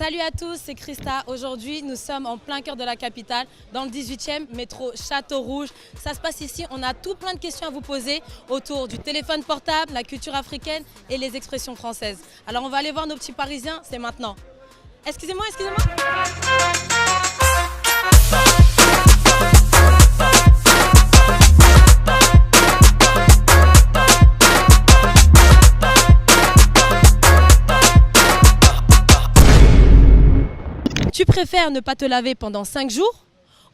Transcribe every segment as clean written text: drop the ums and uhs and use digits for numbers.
Salut à tous, c'est Christa. Aujourd'hui, nous sommes en plein cœur de la capitale, dans le 18e, métro Château Rouge. Ça se passe ici, on a tout plein de questions à vous poser autour du téléphone portable, la culture africaine et les expressions françaises. Alors on va aller voir nos petits Parisiens, c'est maintenant. Excusez-moi. Tu préfères ne pas te laver pendant 5 jours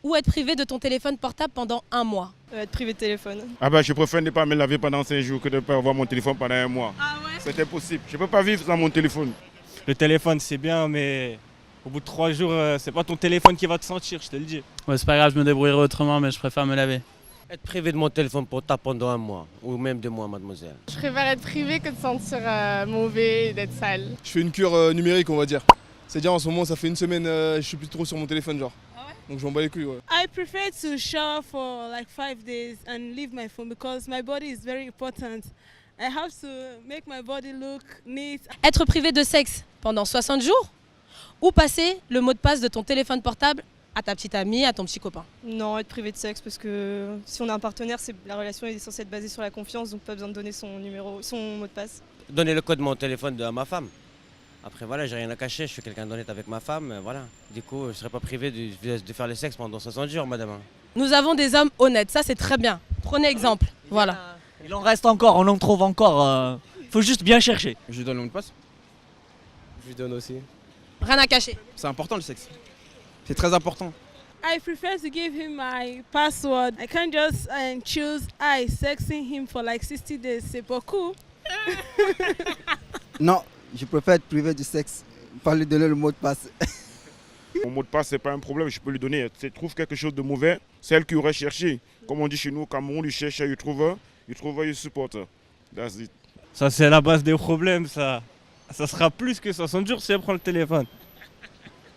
ou être privé de ton téléphone portable pendant 1 mois? Être privé de téléphone. Je préfère ne pas me laver pendant 5 jours que de ne pas avoir mon téléphone pendant 1 mois. Ah ouais? C'est impossible. Je ne peux pas vivre sans mon téléphone. Le téléphone c'est bien, mais au bout de 3 jours, c'est pas ton téléphone qui va te sentir, je te le dis. Ouais, c'est pas grave, je me débrouillerai autrement, mais je préfère me laver. Être privé de mon téléphone portable pendant 1 mois, ou même 2 mois, mademoiselle. Je préfère être privé que de sentir mauvais et d'être sale. Je fais une cure numérique, on va dire. C'est-à-dire en ce moment, ça fait 1 semaine, je suis plus trop sur mon téléphone, genre. Ah ouais? Donc je m'en bats les couilles, ouais. I prefer to shower for like 5 days and leave my phone because my body is very important. I have to make my body look neat. Être privé de sexe pendant 60 jours ou passer le mot de passe de ton téléphone portable à ta petite amie, à ton petit copain? Non, être privé de sexe parce que si on a un partenaire, la relation est censée être basée sur la confiance, donc pas besoin de donner son mot de passe. Donner le code de mon téléphone à ma femme. Après voilà, j'ai rien à cacher, je suis quelqu'un d'honnête avec ma femme, voilà. Du coup, je ne serai pas privé de faire le sexe pendant 60 jours, madame. Nous avons des hommes honnêtes, ça c'est très bien. Prenez exemple, voilà. Il en reste encore, on en trouve encore. Faut juste bien chercher. Je lui donne le mot de passe. Je lui donne aussi. Rien à cacher. C'est important le sexe. C'est très important. I prefer to give him my password. I can't just choose sexting him for like 60 days. C'est pas cool. Non, je préfère être privé du sexe, pas lui donner le mot de passe. Mon mot de passe, c'est pas un problème, je peux lui donner. Si elle trouve quelque chose de mauvais, c'est elle qui aurait cherché. Comme on dit chez nous au Cameroun, il cherche, il trouve, il supporte. That's it. Ça c'est la base des problèmes, ça. Ça sera plus que 60 jours si elle prend le téléphone.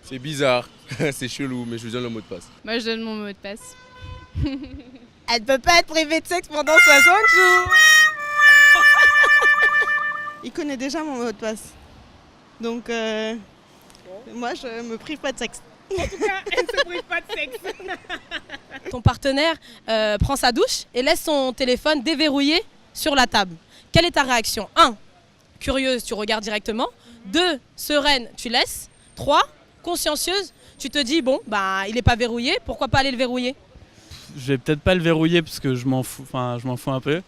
C'est bizarre, c'est chelou, mais je lui donne le mot de passe. Moi, je donne mon mot de passe. Elle peut pas être privée de sexe pendant 60 jours. Il connaît déjà mon mot de passe. Donc, moi, je me prive pas de sexe. En tout cas, elle ne se prive pas de sexe. Ton partenaire prend sa douche et laisse son téléphone déverrouillé sur la table. Quelle est ta réaction? 1. Curieuse, tu regardes directement. 2. Sereine, tu laisses. 3. Consciencieuse, tu te dis bon, il n'est pas verrouillé, pourquoi pas aller le verrouiller? Je vais peut-être pas le verrouiller parce que je m'en fous un peu.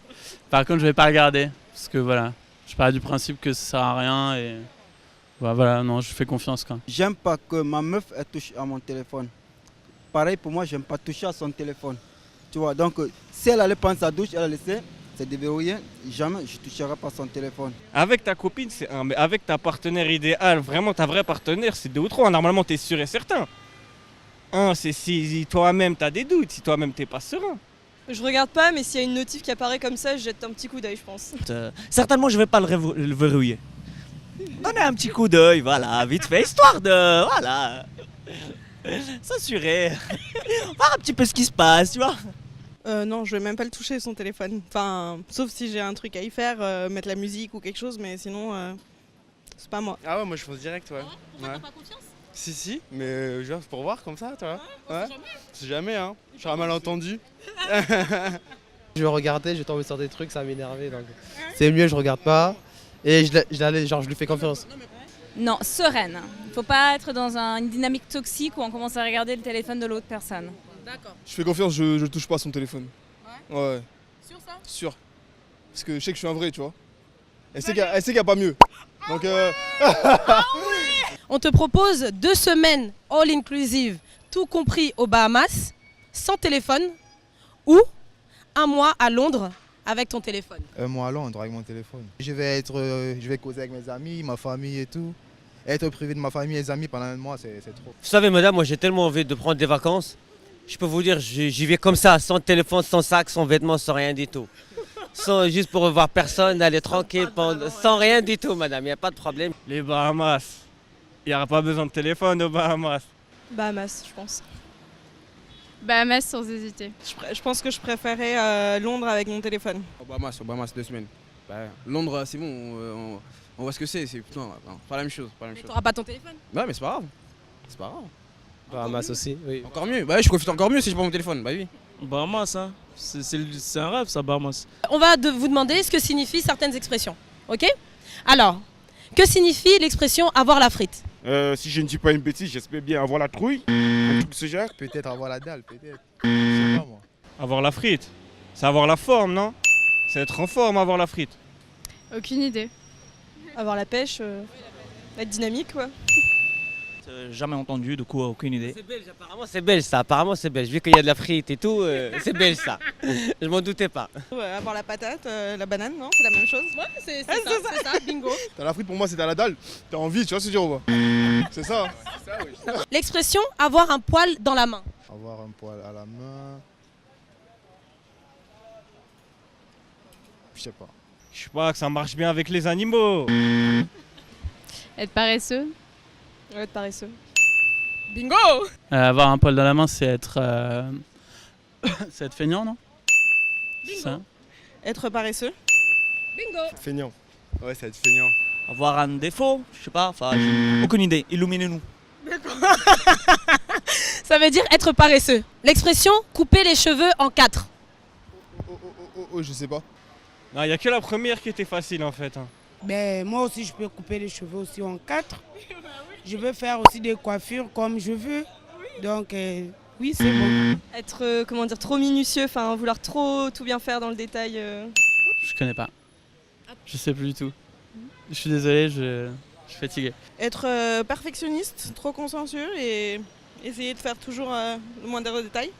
Par contre, je vais pas regarder parce que voilà, je pars du principe que ça sert à rien et voilà, non, je fais confiance quand même. J'aime pas que ma meuf elle touche à mon téléphone. Pareil pour moi, j'aime pas toucher à son téléphone. Tu vois, donc si elle allait prendre sa douche, elle a laissé, c'est déverrouillé, jamais je toucherai pas son téléphone. Avec ta copine, c'est un, mais avec ta partenaire idéale, vraiment ta vraie partenaire, c'est 2 ou 3. Normalement, tu es sûr et certain. 1, c'est si toi-même tu as des doutes, si toi-même t'es pas serein. Je regarde pas, mais s'il y a une notif qui apparaît comme ça, je jette un petit coup d'œil, je pense. Certainement, je vais pas le verrouiller. Donner un petit coup d'œil, voilà, vite fait, histoire de, voilà, s'assurer, voir un petit peu ce qui se passe, tu vois. Non, je vais même pas le toucher son téléphone. Enfin, sauf si j'ai un truc à y faire, mettre la musique ou quelque chose, mais sinon, c'est pas moi. Ah ouais, moi je fonce direct, ouais. T'as pas confiance? Si, mais genre pour voir comme ça, tu vois. Ouais. C'est jamais, hein. Je serai un malentendu. Je vais regarder, je vais tomber sur des trucs, ça va m'énerver, donc c'est mieux, je regarde pas. Et je lui fais confiance. Non, sereine. Faut pas être dans une dynamique toxique où on commence à regarder le téléphone de l'autre personne. D'accord. Je fais confiance, je touche pas à son téléphone. Ouais. Sûr ça? Sûr. Parce que je sais que je suis un vrai, tu vois. Elle sait qu'il n'y a pas mieux. Donc On te propose 2 semaines all inclusive, tout compris aux Bahamas, sans téléphone, ou 1 mois à Londres avec ton téléphone. 1 mois à Londres avec mon téléphone. Je vais causer avec mes amis, ma famille et tout. Être privé de ma famille et mes amis pendant 1 mois, c'est trop. Vous savez, madame, moi j'ai tellement envie de prendre des vacances. Je peux vous dire, j'y vais comme ça, sans téléphone, sans sac, sans vêtements, sans rien du tout. Juste pour revoir personne, aller tranquille, sans rien du tout, madame, il n'y a pas de problème. Les Bahamas, il n'y aura pas besoin de téléphone aux Bahamas. Bahamas, je pense. Bahamas sans hésiter. Je pense que je préférais Londres avec mon téléphone. Au Bahamas 2 semaines. Londres, c'est bon, On voit ce que c'est plutôt non, pas la même chose. Pas la même chose. T'auras pas ton téléphone? Ouais, mais c'est pas grave. C'est pas grave. Bahamas aussi, oui. Encore mieux. Bah, je profite encore mieux si j'ai pas mon téléphone. Bah oui. Bahamas, hein. C'est un rêve, ça, Bahamas. On va vous demander ce que signifient certaines expressions. Ok? Alors, que signifie l'expression avoir la frite? Si je ne dis pas une bêtise, j'espère bien avoir la trouille. Un truc de ce genre. Peut-être avoir la dalle, peut-être. Je sais pas moi. Avoir la frite. C'est avoir la forme, non? C'est être en forme, avoir la frite. Aucune idée. Avoir la pêche, être dynamique, quoi. Jamais entendu, du coup, aucune idée. C'est belge, apparemment c'est belge ça, apparemment c'est belge. Vu qu'il y a de la frite et tout, c'est belge ça. Je m'en doutais pas. Avoir la patate, la banane, non? C'est la même chose? Ouais, c'est ça, bingo. T'as la frite pour moi, c'est à la dalle. T'as envie, tu vois ce que je veux dire ou pas? C'est ça. L'expression avoir un poil dans la main. Avoir un poil à la main. Je sais pas. Je sais pas, que ça marche bien avec les animaux. Être paresseux. Être paresseux. Bingo! Avoir un poil dans la main, c'est être c'est être feignant, non? Ça. Être paresseux. Bingo! Feignant. Ouais, ça va être feignant. Avoir un défaut, je sais pas, enfin, aucune idée. Illuminez-nous. Ça veut dire être paresseux. L'expression couper les cheveux en 4. Je sais pas. Non, il n'y a que la première qui était facile en fait. Hein. Ben, moi aussi, je peux couper les cheveux aussi en 4. Je veux faire aussi des coiffures comme je veux. Donc, oui, c'est bon. Être, comment dire, trop minutieux, enfin, vouloir trop tout bien faire dans le détail. Je connais pas. Je sais plus du tout. Je suis désolé, je suis fatigué. Être perfectionniste, trop consciencieux et essayer de faire toujours le moindre détail.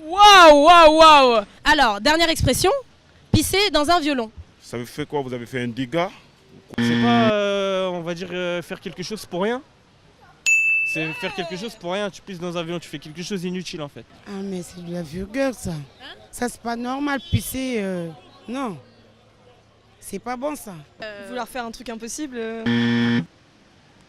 Waouh, waouh, waouh! Alors, dernière expression, pisser dans un violon. Ça veut faire quoi? Vous avez fait un dégât? C'est pas, on va dire, faire quelque chose pour rien. C'est faire quelque chose pour rien. Tu pisses dans un avion, tu fais quelque chose d'inutile en fait. Ah, mais c'est de la vulgaire, ça. Ça, c'est pas normal, pisser. Non. C'est pas bon, ça. Vouloir faire un truc impossible.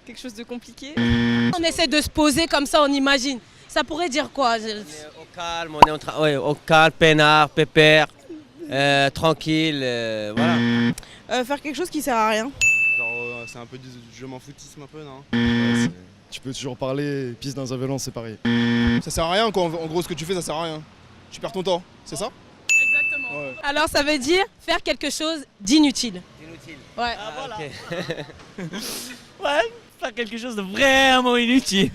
Quelque chose de compliqué. On essaie de se poser comme ça, on imagine. Ça pourrait dire quoi? On est au calme, on est en train, ouais, au calme, peinard, pépère, tranquille, voilà. Faire quelque chose qui sert à rien. Genre, c'est un peu du je m'en foutisme un peu, non? Tu peux toujours parler, pisse dans un violon, c'est pareil. Ça sert à rien quoi, en gros ce que tu fais ça sert à rien. Tu perds ton temps, c'est ça? Exactement. Ouais. Alors ça veut dire faire quelque chose d'inutile. Inutile. Ouais. Ah, voilà. Ouais, faire quelque chose de vraiment inutile.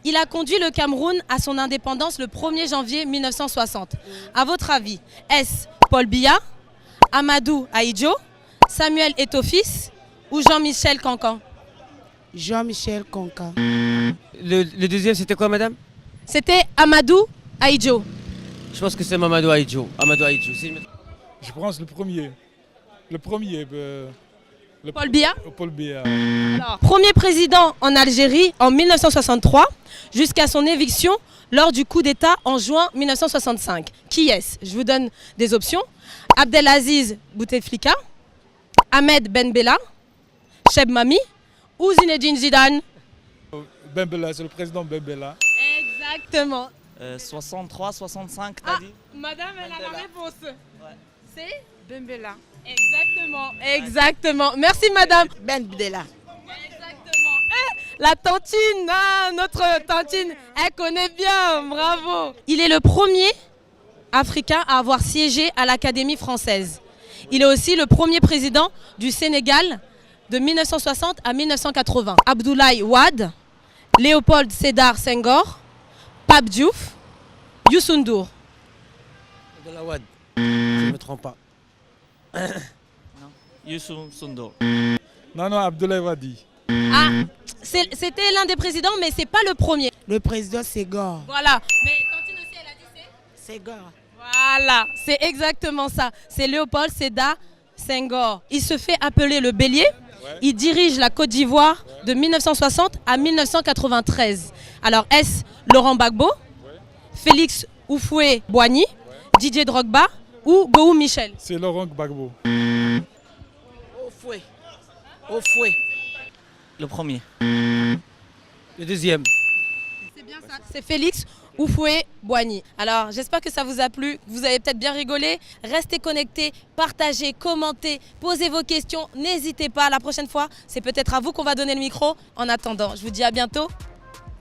Il a conduit le Cameroun à son indépendance le 1er janvier 1960. À votre avis, est-ce Paul Biya, Amadou Ahidjo, Samuel Eto'o-Fils ou Jean-Michel Cancan? Jean-Michel Cancan. Le deuxième, c'était quoi, madame? C'était Amadou Ahidjo. Je pense que c'est Mamadou Ahidjo. Amadou Ahidjo. Je pense le premier. Le premier. Paul Biya. Paul Biya. Alors, premier président en Algérie en 1963 jusqu'à son éviction lors du coup d'État en juin 1965. Qui est-ce? Je vous donne des options. Abdelaziz Bouteflika, Ahmed Ben Bella, Cheb Mami ou Zinedine Zidane? Ben Bella, c'est le président Ben Bella. Exactement. 63, 65, t'as dit? Madame, elle a la réponse. Ouais. C'est Ben Bella. Exactement, exactement. Merci madame. Ben Bella. Exactement. La tantine, hein, notre tantine, elle connaît bien, bravo. Il est le premier Africain à avoir siégé à l'Académie française. Il est aussi le premier président du Sénégal de 1960 à 1980. Abdoulaye Wade, Léopold Sédar Senghor, Pape Diouf, Youssou N'Dour. Abdoulaye Wade, je ne me trompe pas. Non, Youssou N'Dour. Non, Abdoulaye Wade. Ah, c'était l'un des présidents, mais c'est pas le premier. Le président Senghor. Voilà. Mais Tantine aussi, elle a dit c'est Senghor. Voilà, c'est exactement ça. C'est Léopold Sédar Senghor. Il se fait appeler le Bélier. Ouais. Il dirige la Côte d'Ivoire de 1960 à 1993. Alors, est-ce Laurent Gbagbo, Félix Houphouët-Boigny, Didier Drogba ou Gou Michel? C'est Laurent Gbagbo. Houphouët. Le premier. Le deuxième. C'est bien ça. C'est Félix Oufoué Boigny. Alors j'espère que ça vous a plu, que vous avez peut-être bien rigolé. Restez connectés, partagez, commentez, posez vos questions. N'hésitez pas, la prochaine fois, c'est peut-être à vous qu'on va donner le micro. En attendant, je vous dis à bientôt.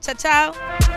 Ciao, ciao.